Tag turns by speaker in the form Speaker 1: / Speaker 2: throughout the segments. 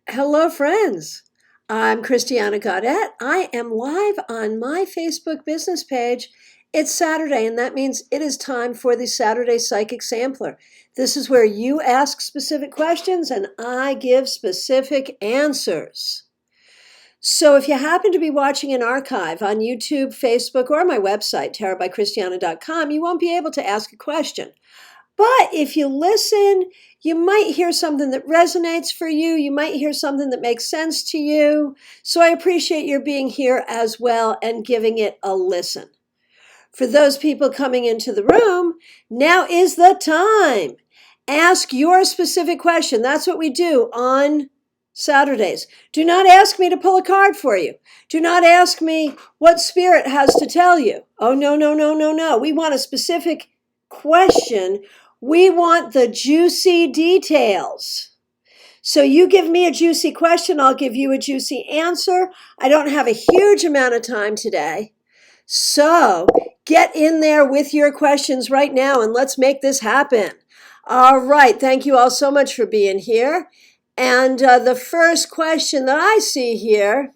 Speaker 1: Hello, friends. I'm Christiana Gaudet. I am live on my Facebook business page. It's Saturday, and that means it is time for the Saturday Psychic Sampler. This is where you ask specific questions and I give specific answers. So if you happen to be watching an archive on YouTube, Facebook, or my website, tarotbychristiana.com, you won't be able to ask a question. But if you listen, you might hear something that resonates for you. You might hear something that makes sense to you. So I appreciate your being here as well and giving it a listen. For those people coming into the room, now is the time. Ask your specific question. That's what we do on Saturdays. Do not ask me to pull a card for you. Do not ask me what spirit has to tell you. Oh, no, no, no, no, no. We want a specific question. We want the juicy details. So you give me a juicy question, I'll give you a juicy answer. I don't have a huge amount of time today. So get in there with your questions right now and let's make this happen. All right. Thank you all so much for being here. And the first question that I see here.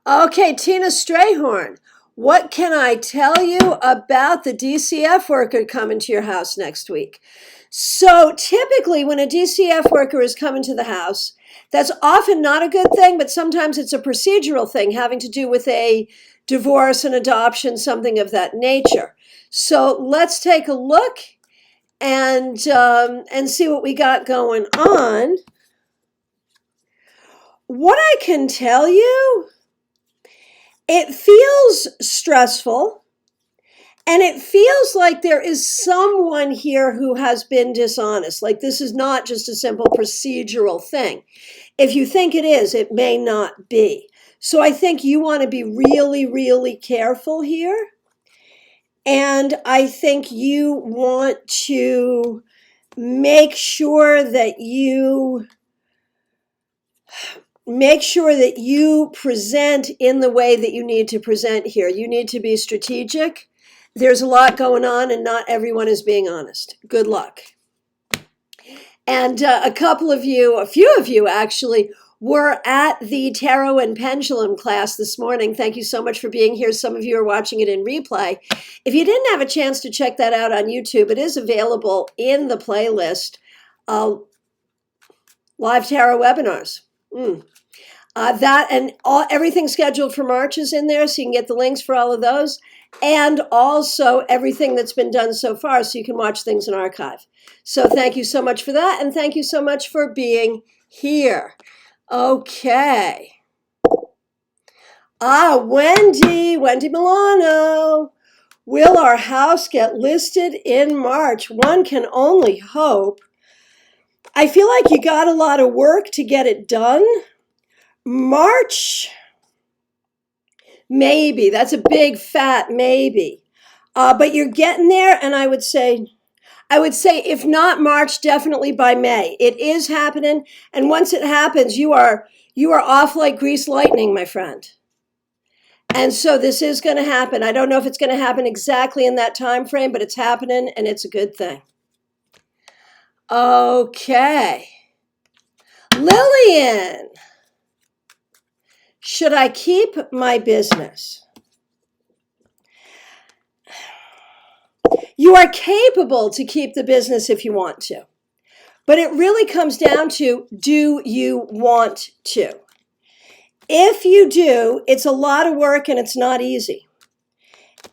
Speaker 1: Okay, Tina Strayhorn. What can I tell you about the DCF worker coming to your house next week? So typically when a DCF worker is coming to the house, that's often not a good thing, but sometimes it's a procedural thing having to do with a divorce, an adoption, something of that nature. So let's take a look and see what we got going on. What I can tell you, it feels stressful, and it feels like there is someone here who has been dishonest. Like this is not just a simple procedural thing. If you think it is, it may not be. So I think you want to be really, really careful here. And I think you want to make sure that you present in the way that you need to present here. You need to be strategic. There's a lot going on and not everyone is being honest. Good luck. And a few of you actually, were at the Tarot and Pendulum class this morning. Thank you so much for being here. Some of you are watching it in replay. If you didn't have a chance to check that out on YouTube, it is available in the playlist, Live Tarot Webinars. That and everything scheduled for March is in there, so you can get the links for all of those. And also everything that's been done so far, so you can watch things in archive. So thank you so much for that, and thank you so much for being here. Okay. Wendy Milano. Will our house get listed in March? One can only hope. I feel like you got a lot of work to get it done. March, maybe. That's a big fat maybe. But you're getting there, and I would say if not March, definitely by May. It is happening, and once it happens, you are off like greased lightning, my friend. And so this is going to happen. I don't know if it's going to happen exactly in that time frame, but it's happening, and it's a good thing. Okay. Lillian. Should I keep my business? You are capable to keep the business if you want to. But it really comes down to, do you want to? If you do, it's a lot of work and it's not easy.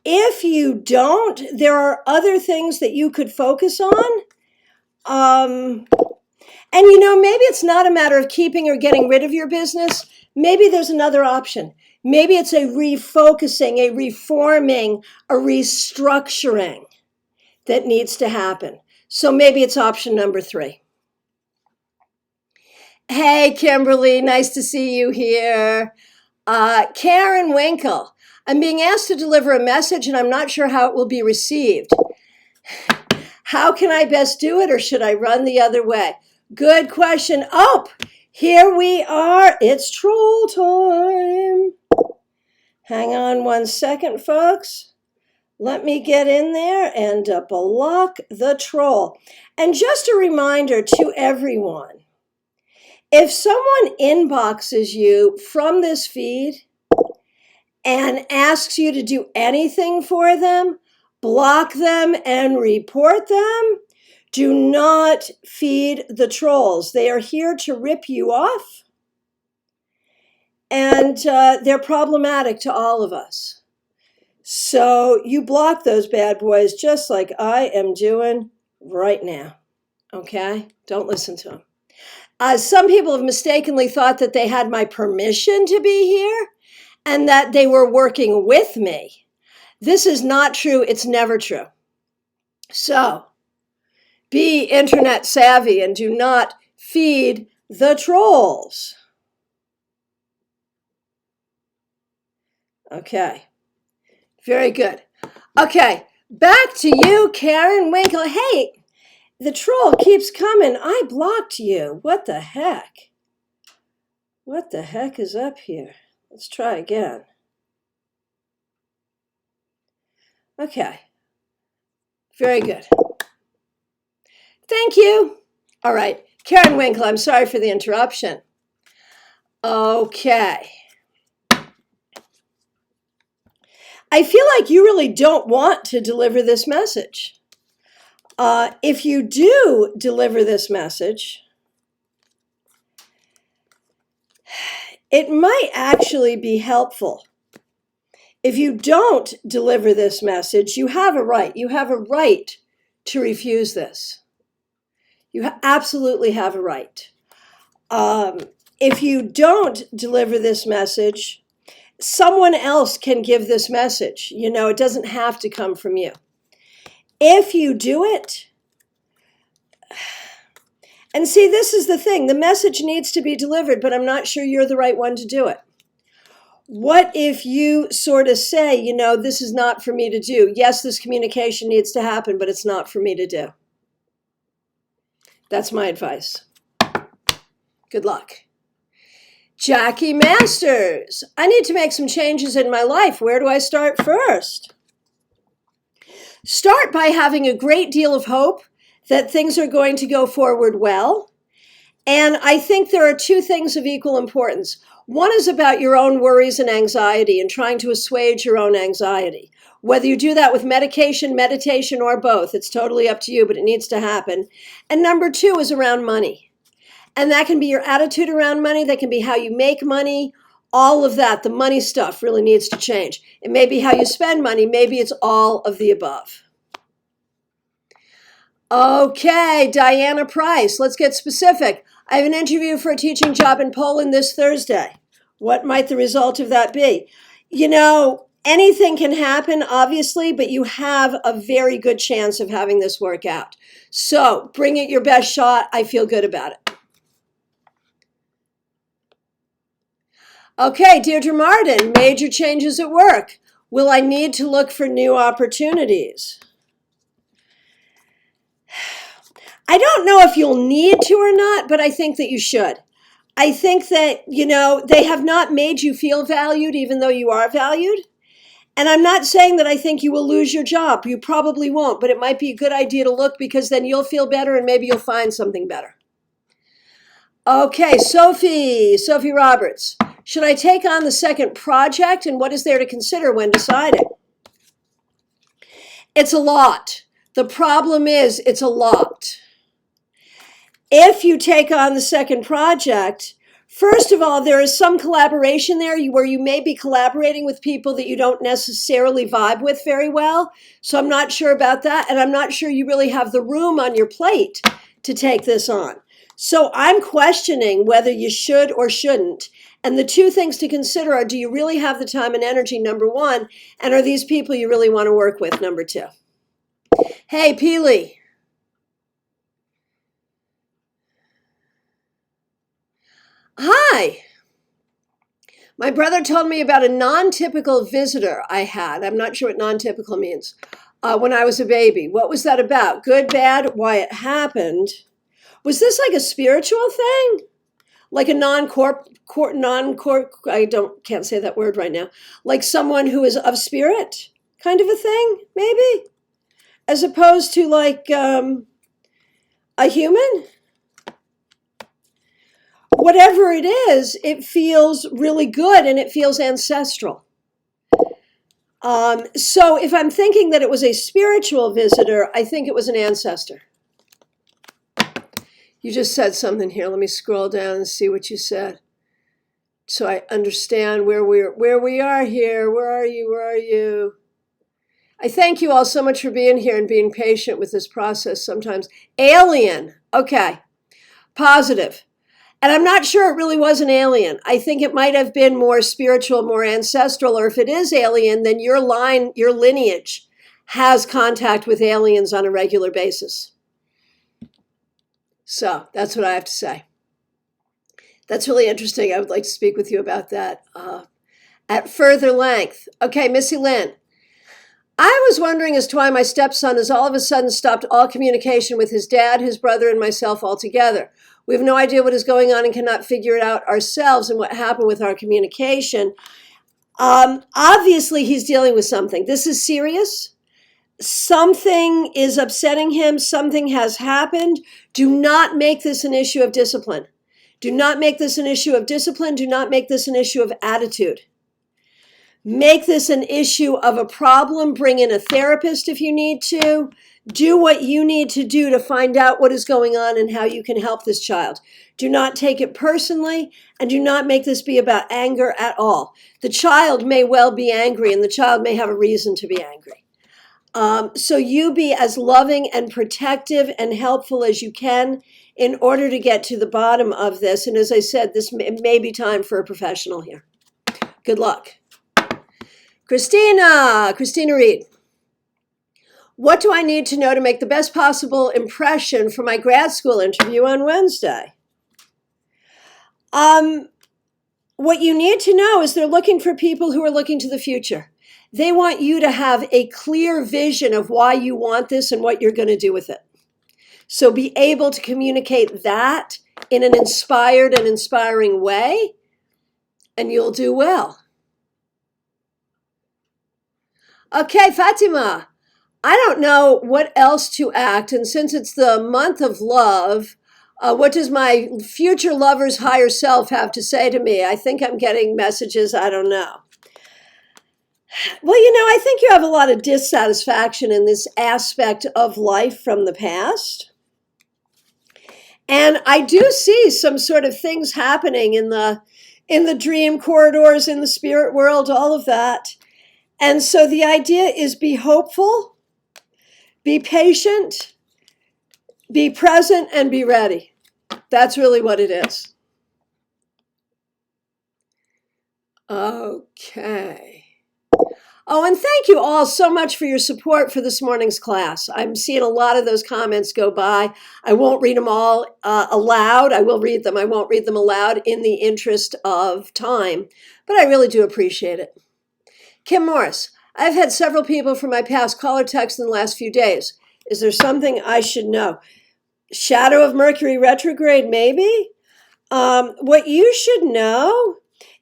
Speaker 1: If you don't, there are other things that you could focus on. And maybe it's not a matter of keeping or getting rid of your business. Maybe there's another option. Maybe it's a refocusing, a reforming, a restructuring that needs to happen. So maybe it's option number 3. Hey, Kimberly, nice to see you here. Karen Winkle, I'm being asked to deliver a message and I'm not sure how it will be received. How can I best do it, or should I run the other way? Good question. Oh, here we are. It's troll time. Hang on one second, folks. Let me get in there and block the troll. And just a reminder to everyone, If someone inboxes you from this feed and asks you to do anything for them, block them and report them. Do not feed the trolls. They are here to rip you off, and they're problematic to all of us. So you block those bad boys just like I am doing right now. Okay? Don't listen to them. Some people have mistakenly thought that they had my permission to be here and that they were working with me. This is not true. It's never true. So be internet savvy and do not feed the trolls. Okay. Very good. Okay. Back to you, Karen Winkle. Hey, the troll keeps coming. I blocked you. What the heck? What the heck is up here? Let's try again. Okay. Very good. Thank you. All right. Karen Winkle, I'm sorry for the interruption. Okay. I feel like you really don't want to deliver this message. If you do deliver this message, it might actually be helpful. If you don't deliver this message, you have a right. You have a right to refuse this. You absolutely have a right. If you don't deliver this message, someone else can give this message. You know, it doesn't have to come from you. If you do it, and see, this is the thing. The message needs to be delivered, but I'm not sure you're the right one to do it. What if you sort of say, you know, this is not for me to do. Yes, this communication needs to happen, but it's not for me to do. That's my advice. Good luck. Jackie Masters, I need to make some changes in my life. Where do I start first? Start by having a great deal of hope that things are going to go forward well. And I think there are two things of equal importance. One is about your own worries and anxiety and trying to assuage your own anxiety. Whether you do that with medication, meditation, or both, it's totally up to you, but it needs to happen. And number two is around money. And that can be your attitude around money. That can be how you make money. All of that, the money stuff really needs to change. It may be how you spend money. Maybe it's all of the above. Okay, Diana Price, let's get specific. I have an interview for a teaching job in Poland this Thursday. What might the result of that be? You know, anything can happen, obviously, but you have a very good chance of having this work out. So bring it your best shot. I feel good about it. Okay, Deirdre Martin, major changes at work. Will I need to look for new opportunities? I don't know if you'll need to or not, but I think that you should. I think that, you know, they have not made you feel valued, even though you are valued. And I'm not saying that I think you will lose your job. You probably won't, but it might be a good idea to look because then you'll feel better and maybe you'll find something better. Okay, Sophie Roberts. Should I take on the second project and what is there to consider when deciding? It's a lot. The problem is it's a lot. If you take on the second project, first of all, there is some collaboration there where you may be collaborating with people that you don't necessarily vibe with very well. So I'm not sure about that. And I'm not sure you really have the room on your plate to take this on. So I'm questioning whether you should or shouldn't. And the two things to consider are, do you really have the time and energy, number one, and are these people you really want to work with, number two? Hey, Peely. Hi. My brother told me about a non-typical visitor I had. I'm not sure what non-typical means. When I was a baby. What was that about? Good, bad, why it happened? Was this like a spiritual thing? Like a can't say that word right now. Like someone who is of spirit kind of a thing, maybe? As opposed to like a human? whatever it is, it feels really good and it feels ancestral. So if I'm thinking that it was a spiritual visitor, I think it was an ancestor. You just said something here. Let me scroll down and see what you said, so I understand where we are here. Where are you? Where are you? I thank you all so much for being here and being patient with this process sometimes. Alien. Okay. Positive. And I'm not sure it really was an alien. I think it might have been more spiritual, more ancestral, or if it is alien, then your line, your lineage has contact with aliens on a regular basis. So that's what I have to say. That's really interesting. I would like to speak with you about that at further length. Okay, Missy Lynn. I was wondering as to why my stepson has all of a sudden stopped all communication with his dad, his brother, and myself altogether. We have no idea what is going on and cannot figure it out ourselves and what happened with our communication. Obviously, he's dealing with something. This is serious. Something is upsetting him. Something has happened. Do not make this an issue of discipline. Do not make this an issue of discipline. Do not make this an issue of attitude. Make this an issue of a problem. Bring in a therapist if you need to. Do what you need to do to find out what is going on and how you can help this child. Do not take it personally, and do not make this be about anger at all. The child may well be angry, and the child may have a reason to be angry. So you be as loving and protective and helpful as you can in order to get to the bottom of this. And as I said, this may be time for a professional here. Good luck. Christina Reed. What do I need to know to make the best possible impression for my grad school interview on Wednesday? What you need to know is they're looking for people who are looking to the future. They want you to have a clear vision of why you want this and what you're going to do with it. So be able to communicate that in an inspired and inspiring way, and you'll do well. Okay, Fatima, I don't know what else to act. And since it's the month of love, what does my future lover's higher self have to say to me? I think I'm getting messages. I don't know. Well, I think you have a lot of dissatisfaction in this aspect of life from the past. And I do see some sort of things happening in the dream corridors, in the spirit world, all of that. And so the idea is be hopeful, be patient, be present, and be ready. That's really what it is. Okay. Oh, and thank you all so much for your support for this morning's class. I'm seeing a lot of those comments go by. I won't read them all aloud. I will read them. I won't read them aloud in the interest of time, but I really do appreciate it. Kim Morris, I've had several people from my past call or text in the last few days. Is there something I should know? Shadow of Mercury retrograde, maybe? What you should know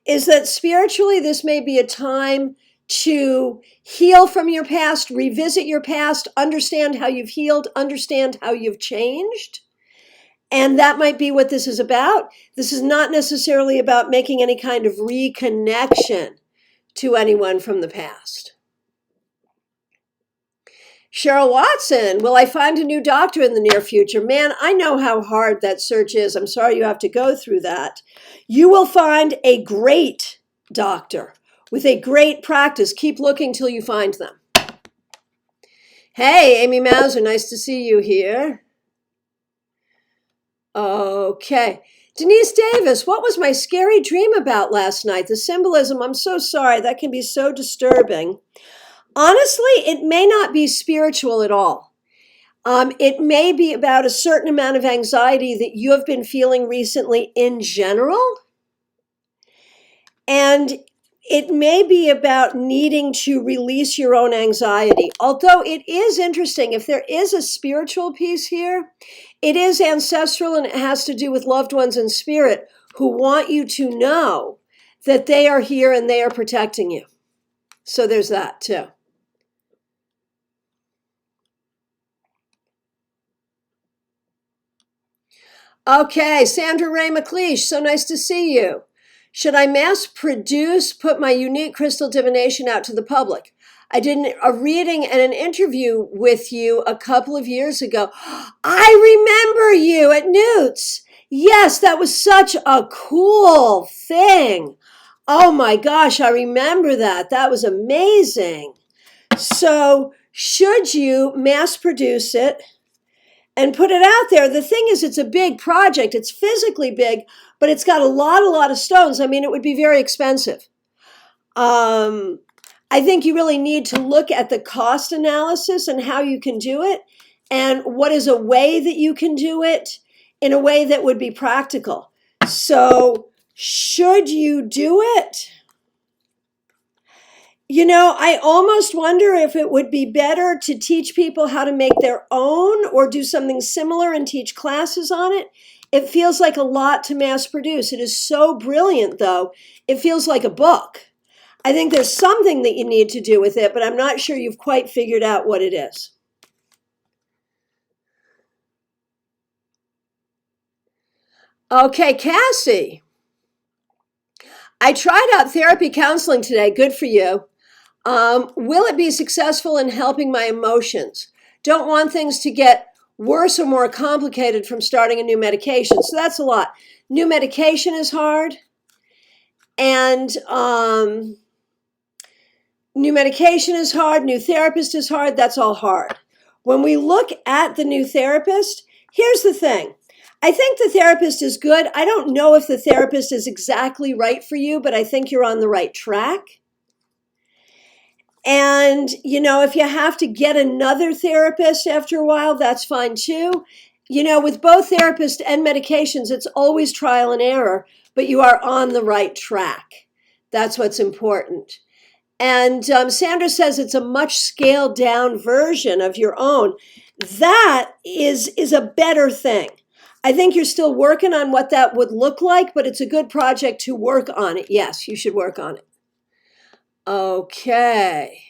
Speaker 1: is that spiritually, this may be a time to heal from your past, revisit your past, understand how you've healed, understand how you've changed. And that might be what this is about. This is not necessarily about making any kind of reconnection to anyone from the past. Cheryl Watson, will I find a new doctor in the near future? Man, I know how hard that search is. I'm sorry you have to go through that. You will find a great doctor with a great practice. Keep looking till you find them. Hey, Amy Mauser, nice to see you here. Okay. Denise Davis, what was my scary dream about last night? The symbolism, I'm so sorry. That can be so disturbing. Honestly, it may not be spiritual at all. It may be about a certain amount of anxiety that you have been feeling recently in general. And it may be about needing to release your own anxiety. Although it is interesting, if there is a spiritual piece here, it is ancestral and it has to do with loved ones in spirit who want you to know that they are here and they are protecting you. So there's that too. Okay, Sandra Ray McLeish, so nice to see you. Should I mass produce, put my unique crystal divination out to the public? I did a reading and an interview with you a couple of years ago. I remember you at Newt's. Yes, that was such a cool thing. Oh my gosh, I remember that. That was amazing. So, should you mass produce it and put it out there? The thing is, it's a big project. It's physically big, but it's got a lot of stones. I mean, it would be very expensive. I think you really need to look at the cost analysis and how you can do it, and what is a way that you can do it in a way that would be practical. So, should you do it? You know, I almost wonder if it would be better to teach people how to make their own or do something similar and teach classes on it. It feels like a lot to mass produce. It is so brilliant, though. It feels like a book. I think there's something that you need to do with it, but I'm not sure you've quite figured out what it is. Okay, Cassie. I tried out therapy counseling today. Good for you. Will it be successful in helping my emotions? Don't want things to get worse or more complicated from starting a new medication. So that's a lot. New medication is hard. And new medication is hard. New therapist is hard. That's all hard. When we look at the new therapist, here's the thing. I think the therapist is good. I don't know if the therapist is exactly right for you, but I think you're on the right track. And, you know, if you have to get another therapist after a while, that's fine too. You know, with both therapists and medications, it's always trial and error, but you are on the right track. That's what's important. And Sandra says it's a much scaled down version of your own. That is a better thing. I think you're still working on what that would look like, but it's a good project to work on it. Yes, you should work on it. Okay.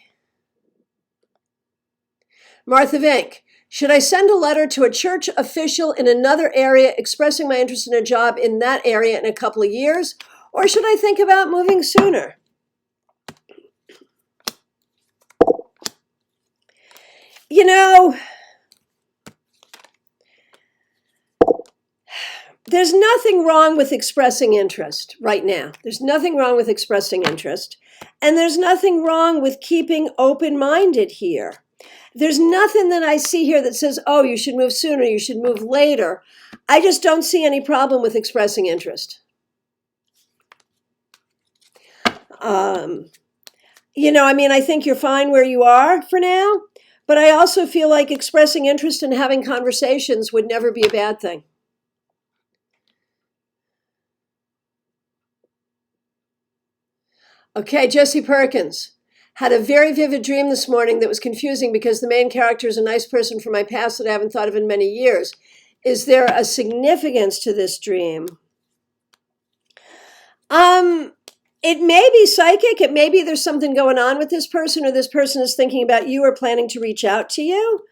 Speaker 1: Martha Vink, should I send a letter to a church official in another area expressing my interest in a job in that area in a couple of years? Or should I think about moving sooner? You know, there's nothing wrong with expressing interest right now. There's nothing wrong with expressing interest. And there's nothing wrong with keeping open-minded here. There's nothing that I see here that says, oh, you should move sooner, you should move later. I just don't see any problem with expressing interest. You know, I mean, I think you're fine where you are for now, but I also feel like expressing interest and having conversations would never be a bad thing. Okay, Jesse Perkins. Had a very vivid dream this morning that was confusing because the main character is a nice person from my past that I haven't thought of in many years. Is there a significance to this dream? It may be psychic. It may be there's something going on with this person, or this person is thinking about you or planning to reach out to you.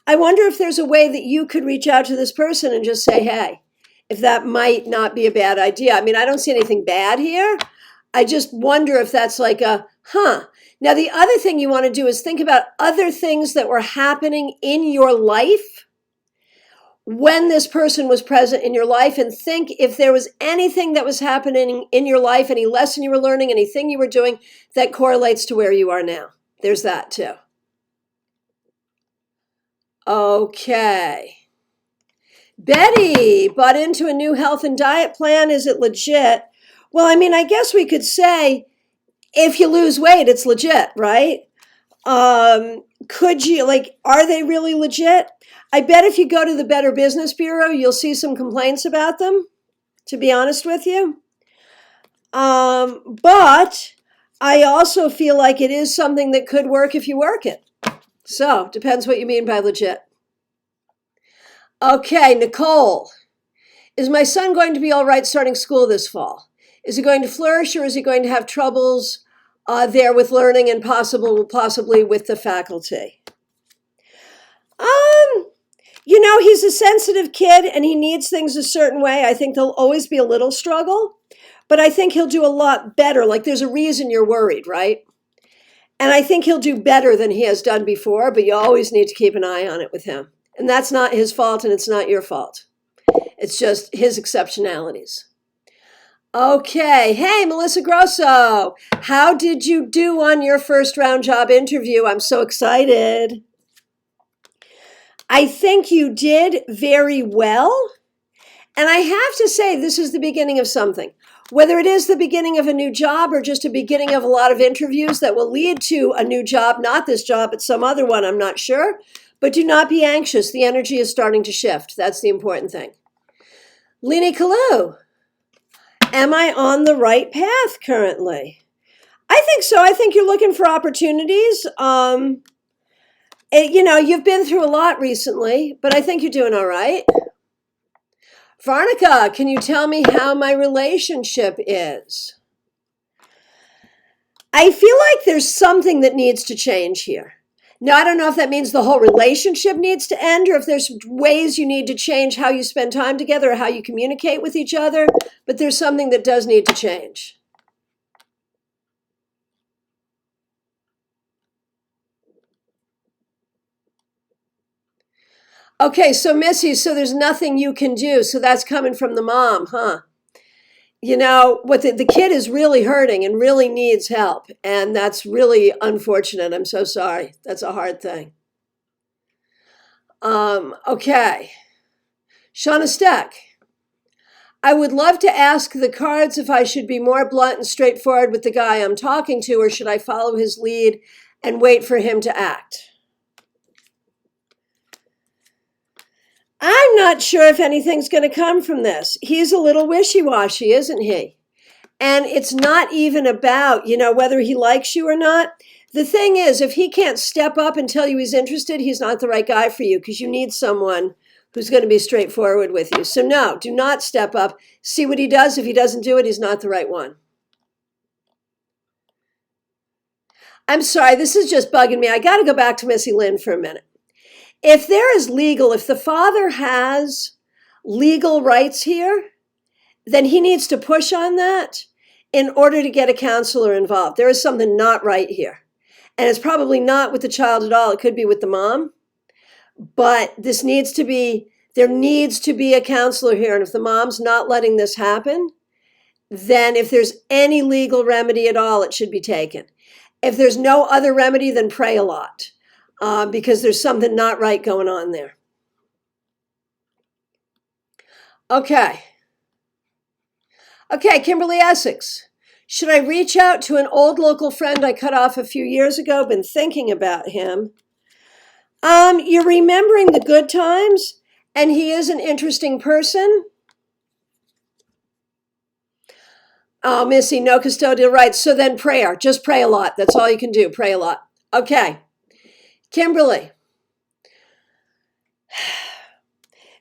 Speaker 1: I wonder if there's a way that you could reach out to this person and just say, hey, if that might not be a bad idea. I mean, I don't see anything bad here. I just wonder if that's like a, Now, the other thing you want to do is think about other things that were happening in your life when this person was present in your life, and think if there was anything that was happening in your life, any lesson you were learning, anything you were doing that correlates to where you are now. There's that too. Okay. Betty bought into a new health and diet plan. Is it legit? Well, I mean, I guess we could say if you lose weight, it's legit, right? Could you, like, are they really legit? I bet if you go to the Better Business Bureau, you'll see some complaints about them, to be honest with you. But I also feel like it is something that could work if you work it. So, depends what you mean by legit. Okay, Nicole. Is my son going to be all right starting school this fall? Is he going to flourish, or is he going to have troubles there with learning and possibly with the faculty? He's a sensitive kid and he needs things a certain way. I think there'll always be a little struggle, but I think he'll do a lot better. Like there's a reason you're worried, right? And I think he'll do better than he has done before, but you always need to keep an eye on it with him. And that's not his fault and it's not your fault. It's just his exceptionalities. Okay. Hey, Melissa Grosso. How did you do on your first round job interview? I'm so excited. I think you did very well. And I have to say, this is the beginning of something. Whether it is the beginning of a new job or just a beginning of a lot of interviews that will lead to a new job, not this job, but some other one, I'm not sure. But do not be anxious. The energy is starting to shift. That's the important thing. Lini Kalu, am I on the right path currently? I think so. I think you're looking for opportunities. You've been through a lot recently, but I think you're doing all right. Varnica, can you tell me how my relationship is? I feel like there's something that needs to change here. Now, I don't know if that means the whole relationship needs to end or if there's ways you need to change how you spend time together or how you communicate with each other, but there's something that does need to change. Okay, so Missy, so there's nothing you can do. So that's coming from the mom, huh? What the kid is really hurting and really needs help. And that's really unfortunate. I'm so sorry. That's a hard thing. Okay. Shauna Steck. I would love to ask the cards if I should be more blunt and straightforward with the guy I'm talking to, or should I follow his lead and wait for him to act? I'm not sure if anything's going to come from this. He's a little wishy-washy, isn't he? And it's not even about, whether he likes you or not. The thing is, if he can't step up and tell you he's interested, he's not the right guy for you because you need someone who's going to be straightforward with you. So no, do not step up. See what he does. If he doesn't do it, he's not the right one. I'm sorry, this is just bugging me. I got to go back to Missy Lynn for a minute. If the father has legal rights here, then he needs to push on that in order to get a counselor involved. There is something not right here. And it's probably not with the child at all. It could be with the mom. But there needs to be a counselor here. And if the mom's not letting this happen, then if there's any legal remedy at all, it should be taken. If there's no other remedy, then pray a lot. Because there's something not right going on there. Okay, Kimberly Essex. Should I reach out to an old local friend I cut off a few years ago? Been thinking about him. You're remembering the good times, and he is an interesting person. Oh, Missy, no custodial rights. So then prayer. Just pray a lot. That's all you can do. Pray a lot. Okay. Kimberly,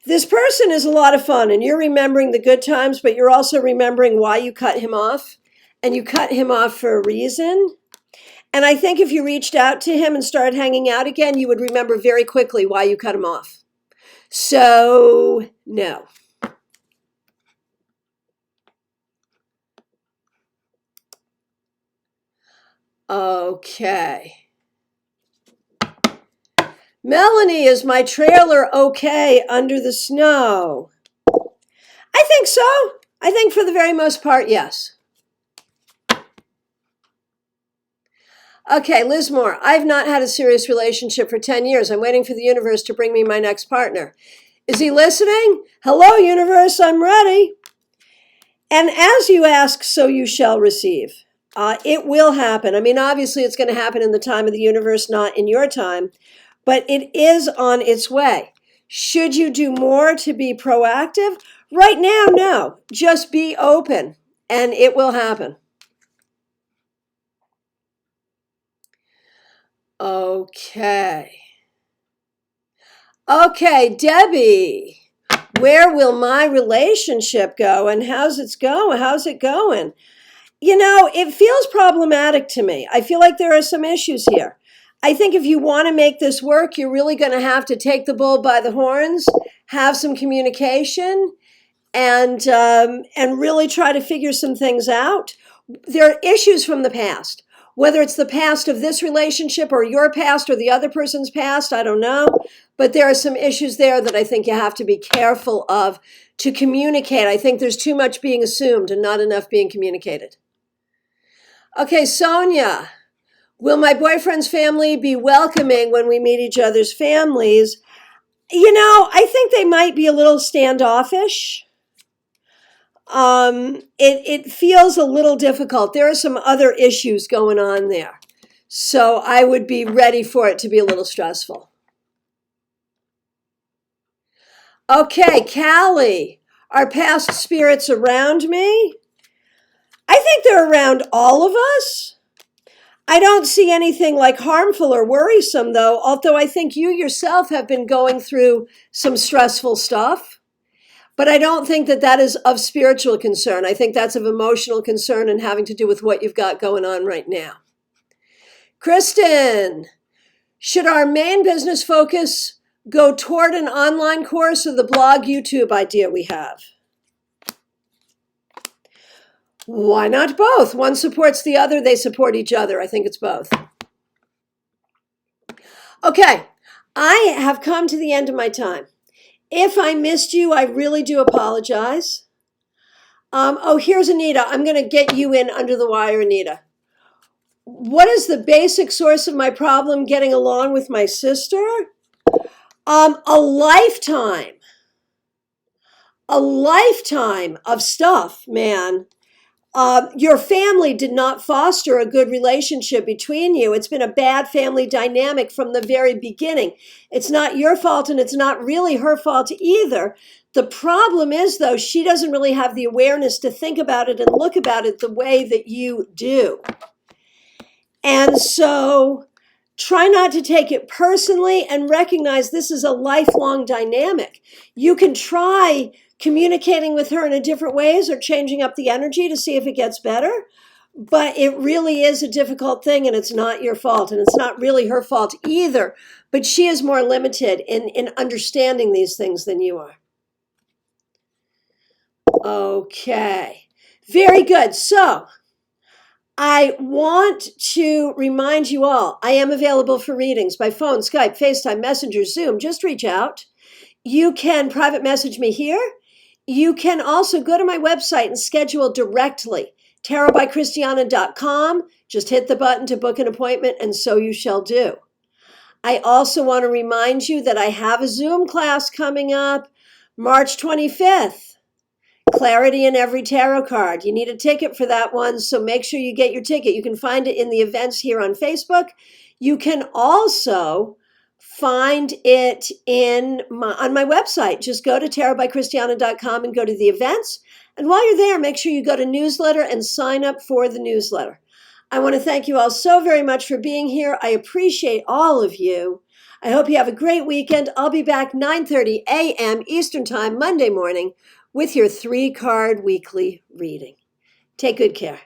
Speaker 1: this person is a lot of fun and you're remembering the good times, but you're also remembering why you cut him off, and you cut him off for a reason. And I think if you reached out to him and started hanging out again, you would remember very quickly why you cut him off. So, no. Okay. Melanie, is my trailer okay under the snow? I think so. I think for the very most part, yes. Okay, Liz Moore, I've not had a serious relationship for 10 years. I'm waiting for the universe to bring me my next partner. Is he listening? Hello, universe, I'm ready. And as you ask, so you shall receive. It will happen. I mean, obviously, it's going to happen in the time of the universe, not in your time. But it is on its way. Should you do more to be proactive? Right now, no. Just be open, and it will happen. Okay. Okay, Debbie. Where will my relationship go, and how's it going? It feels problematic to me. I feel like there are some issues here. I think if you want to make this work, you're really going to have to take the bull by the horns, have some communication, and really try to figure some things out. There are issues from the past, whether it's the past of this relationship or your past or the other person's past, I don't know. But there are some issues there that I think you have to be careful of to communicate. I think there's too much being assumed and not enough being communicated. Okay, Sonia, will my boyfriend's family be welcoming when we meet each other's families? I think they might be a little standoffish. It feels a little difficult. There are some other issues going on there. So I would be ready for it to be a little stressful. Okay, Callie, are past spirits around me? I think they're around all of us. I don't see anything like harmful or worrisome, though, although I think you yourself have been going through some stressful stuff. But I don't think that is of spiritual concern. I think that's of emotional concern and having to do with what you've got going on right now. Kristen, should our main business focus go toward an online course or the blog YouTube idea we have? Why not both? One supports the other, they support each other. I think it's both. Okay, I have come to the end of my time. If I missed you, I really do apologize. Here's Anita. I'm going to get you in under the wire, Anita. What is the basic source of my problem getting along with my sister? A lifetime of stuff, man. Your family did not foster a good relationship between you. It's been a bad family dynamic from the very beginning. It's not your fault, and it's not really her fault either. The problem is, though, she doesn't really have the awareness to think about it and look about it the way that you do. And so try not to take it personally and recognize this is a lifelong dynamic. You can try communicating with her in different ways or changing up the energy to see if it gets better. But it really is a difficult thing, and it's not your fault, and it's not really her fault either. But she is more limited in understanding these things than you are. Okay, very good. So I want to remind you all, I am available for readings by phone, Skype, FaceTime, Messenger, Zoom. Just reach out. You can private message me here. You can also go to my website and schedule directly, tarotbychristiana.com. Just hit the button to book an appointment, and so you shall do. I also want to remind you that I have a Zoom class coming up March 25th. Clarity in every tarot card. You need a ticket for that one, so make sure you get your ticket. You can find it in the events here on Facebook. You can also find it on my website. Just go to tarotbychristiana.com and go to the events. And while you're there, make sure you go to newsletter and sign up for the newsletter. I want to thank you all so very much for being here. I appreciate all of you. I hope you have a great weekend. I'll be back 9:30 a.m. Eastern Time, Monday morning, with your 3-card weekly reading. Take good care.